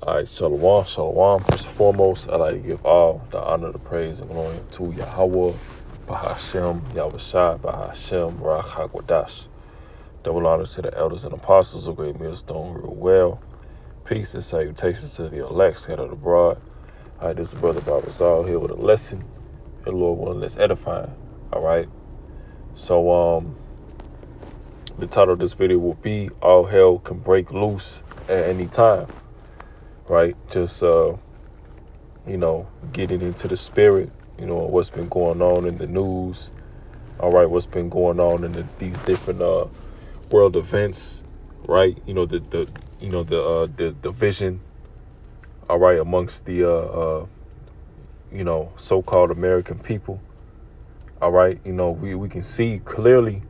All right, shalom, shalom. First and foremost, I'd like to give all the honor, the praise, and glory to Yahweh, Bahashem, Yahushua, Bahashem, Barak HaKodash. Double honor to the elders and apostles of Great Millstone, real well. Peace and salutations to the elect scattered abroad. All right, this is Brother Barbazal here with a lesson. The Lord willing, let's edifying. All right. So, the title of this video will be "All Hell Can Break Loose at Any Time." Right? Just getting into the spirit, what's been going on in the news. All right, what's been going on in these different world events, right? The division, all right, amongst the so-called American people. All right, we can see clearly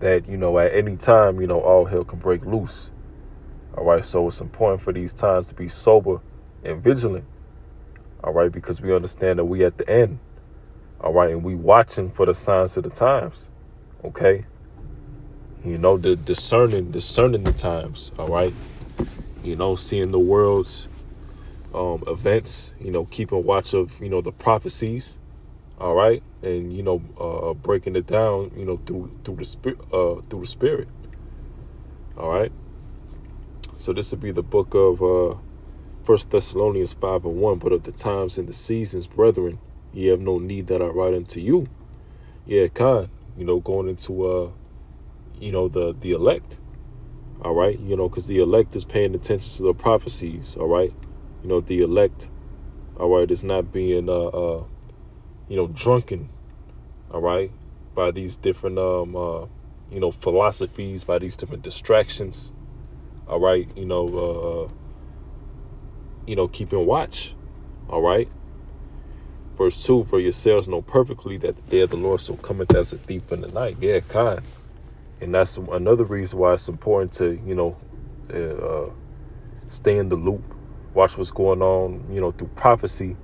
that, at any time, all hell can break loose. All right, so it's important for these times to be sober and vigilant. All right, because we understand that we at the end. All right, and we watching for the signs of the times. Okay, the discerning the times. All right, seeing the world's events. Keeping watch of the prophecies. All right, and breaking it down. Through the spirit. All right. So this would be the book of 1 Thessalonians 5:1. But of the times and the seasons, brethren, ye have no need that I write unto you. Yeah, Khan, going into, the elect. All right, because the elect is paying attention to the prophecies. All right, the elect, all right, is not being, drunken, all right, by these different, philosophies, by these different distractions. All right, keeping watch. All right. Verse 2, for yourselves know perfectly that the day of the Lord so cometh as a thief in the night. Yeah, kind. And that's another reason why it's important to, stay in the loop, watch what's going on, through prophecy.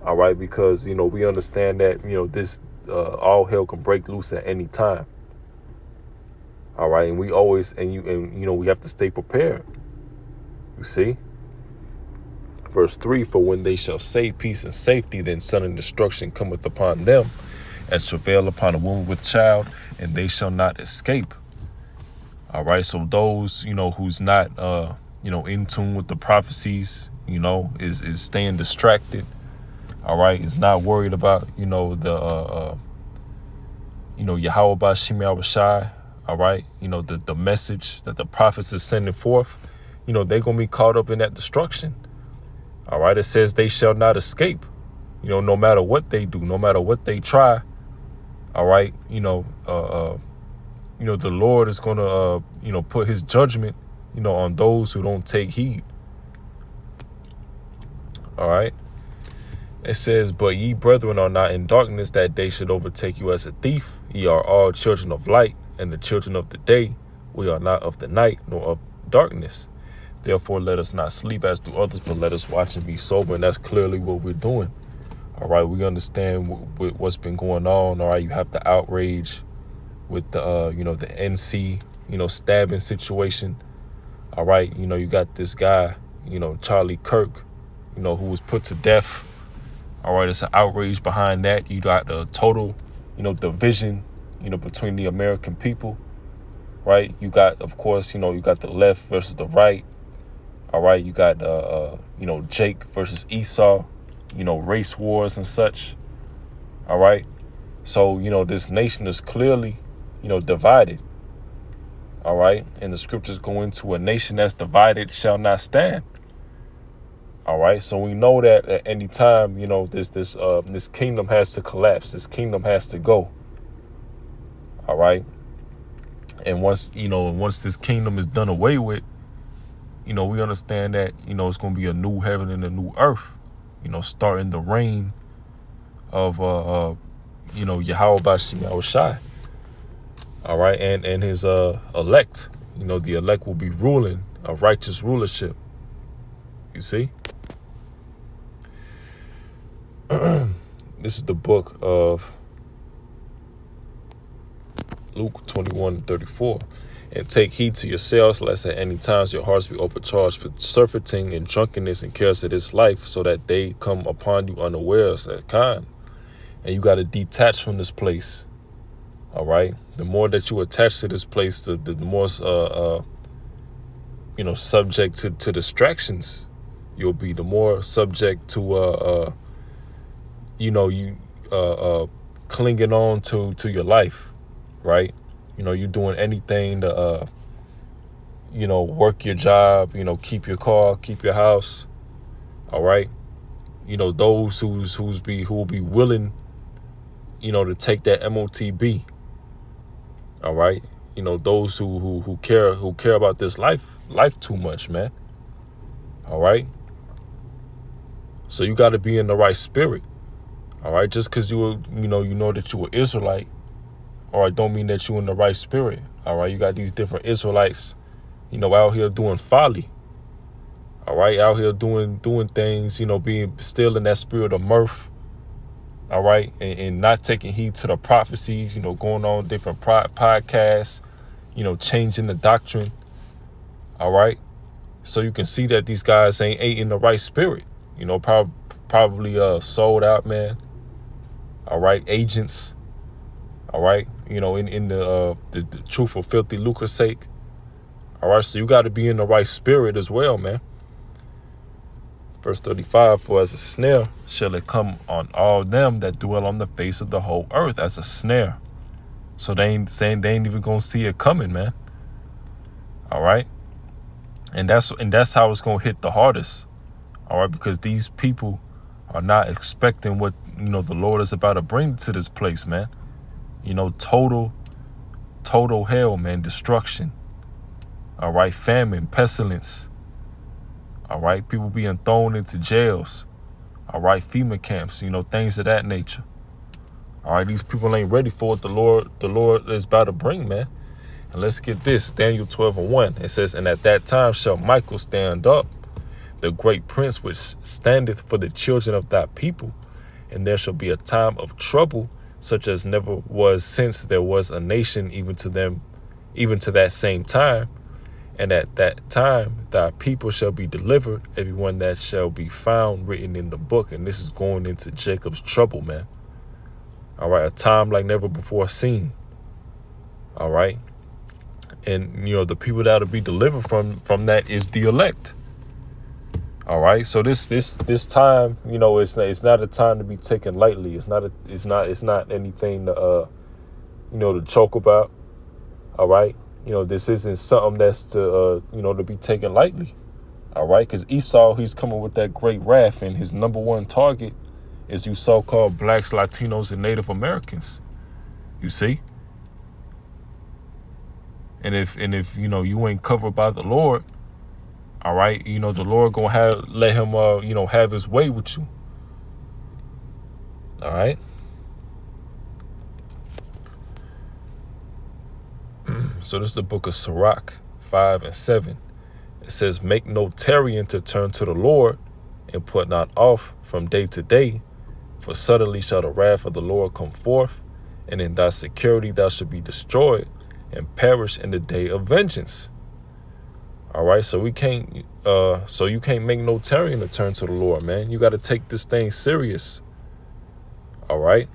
All right, because, we understand that, this all hell can break loose at any time. All right, and we always, we have to stay prepared. You see? Verse 3, for when they shall say peace and safety, then sudden destruction cometh upon them, as travail upon a woman with child, and they shall not escape. All right, so those, who's not, in tune with the prophecies, is staying distracted. All right, is not worried about, Yahweh Bashim Yahushai. All right, the message that the prophets are sending forth, they're going to be caught up in that destruction. All right, it says they shall not escape, no matter what they do, no matter what they try. All right, the Lord is going to, put his judgment, on those who don't take heed. All right, it says, but ye brethren are not in darkness, that day should overtake you as a thief. Ye are all children of light and the children of the day. We are not of the night nor of darkness. Therefore, let us not sleep as do others, but let us watch and be sober. And that's clearly what we're doing. All right, we understand what's been going on. All right, you have the outrage with the, the NC, stabbing situation. All right, you got this guy, Charlie Kirk, who was put to death. All right, it's an outrage behind that. You got the total, division, between the American people, right? You got, of course, you got the left versus the right. All right, you got, Jake versus Esau, race wars and such. All right. So, this nation is clearly, divided. All right. And the scriptures go into a nation that's divided shall not stand. All right. So we know that at any time, this kingdom has to collapse. This kingdom has to go. All right. And once this kingdom is done away with, we understand that, it's going to be a new heaven and a new earth, starting the reign of, Yahweh Bashim Yahushai. All right. And his elect, the elect will be ruling a righteous rulership. You see? This is the book of Luke 21:34. And take heed to yourselves, lest at any times your hearts be overcharged with surfeiting and drunkenness and cares of this life, so that they come upon you unawares, that kind. And you got to detach from this place. All right. The more that you attach to this place, the more subject to distractions you'll be. The more subject to clinging on to your life, right? You're doing anything to work your job, keep your car, keep your house. All right. Those who will be willing, to take that MOTB. All right. Those who care about this life too much, man. All right. So you got to be in the right spirit. All right. Just because you know that you were Israelite, all right, don't mean that you're in the right spirit. All right. You got these different Israelites, out here doing folly. All right. Out here doing things, being still in that spirit of mirth. All right. And not taking heed to the prophecies, going on different podcasts, changing the doctrine. All right. So you can see that these guys ain't in the right spirit, probably sold out, man. All right. Agents. All right. In the truth for filthy lucre's sake. All right. So you got to be in the right spirit as well, man. Verse 35, for as a snare shall it come on all them that dwell on the face of the whole earth, as a snare. So they ain't even gonna see it coming, man. All right. And that's how it's gonna hit the hardest. All right, because these people are not expecting what the Lord is about to bring to this place, man. Total hell, man, destruction. All right, famine, pestilence. All right, people being thrown into jails. All right, FEMA camps, things of that nature. All right, these people ain't ready for what the Lord is about to bring, man. And let's get this, Daniel 12:1. It says, and at that time shall Michael stand up, the great prince which standeth for the children of thy people. And there shall be a time of trouble, such as never was since there was a nation, even to that same time. And at that time, thy people shall be delivered, everyone that shall be found written in the book. And this is going into Jacob's trouble, man. All right, a time like never before seen. All right. And, the people that will be delivered from that is the elect. All right. So this time, it's not a time to be taken lightly. It's not anything to, to choke about. All right. This isn't something that's to be taken lightly. All right. Because Esau, he's coming with that great wrath, and his number one target is you so-called blacks, Latinos, and Native Americans. You see? And if you ain't covered by the Lord, all right, the Lord gonna let him have his way with you. All right. So this is the book of Sirach 5:7. It says, make no tarrying to turn to the Lord, and put not off from day to day, for suddenly shall the wrath of the Lord come forth, and in thy security thou shalt be destroyed and perish in the day of vengeance. All right, so you can't make no tarrying to turn to the Lord, man. You got to take this thing serious. All right.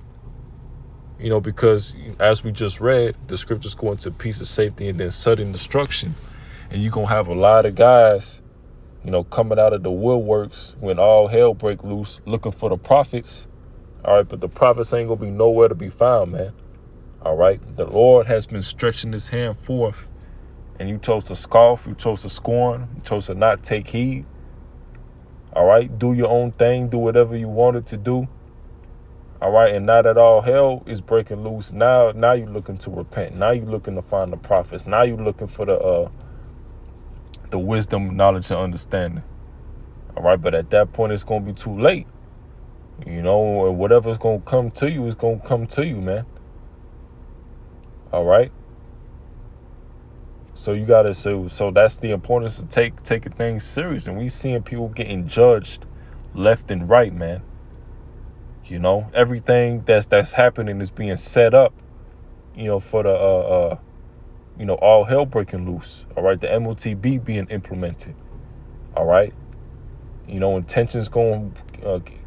Because as we just read, the scriptures go into peace and safety and then sudden destruction. And you're going to have a lot of guys, coming out of the woodworks when all hell break loose, looking for the prophets. All right, but the prophets ain't going to be nowhere to be found, man. All right, the Lord has been stretching his hand forth, and you chose to scoff, you chose to scorn, you chose to not take heed. All right, do your own thing, do whatever you wanted to do. All right, and now that all hell is breaking loose, now you're looking to repent. Now you're looking to find the prophets. Now you're looking for the wisdom, knowledge, and understanding. All right, but at that point, it's going to be too late. And whatever's going to come to you is going to come to you, man. All right. So you got to, so that's the importance of taking things serious. And we seeing people getting judged left and right, man. Everything that's happening is being set up for the all hell breaking loose. All right, the MOTB being implemented. All right, and tensions going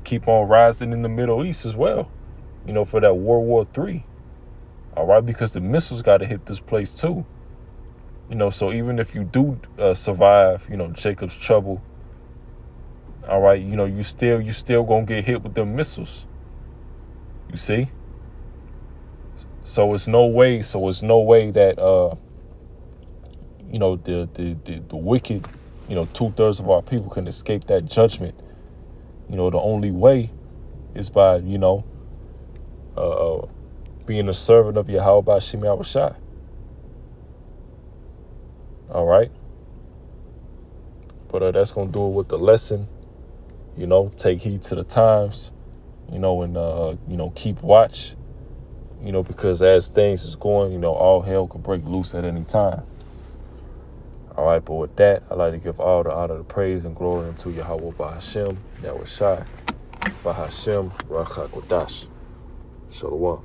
keep on rising in the Middle East as well. For that World War III. All right, because the missiles got to hit this place too. So even if you do survive, Jacob's trouble. All right, you still gonna get hit with them missiles. You see. So it's no way that the wicked, 2/3 of our people can escape that judgment. The only way is by, being a servant of Yahweh B'Shem Yahushua. All right. But that's going to do it with the lesson. Take heed to the times, and keep watch, because as things is going, all hell could break loose at any time. All right, but with that, I'd like to give all the honor, the praise, and glory unto Yahweh B'Shem Yahushua, B'Shem Ruach HaKodesh. Shalom.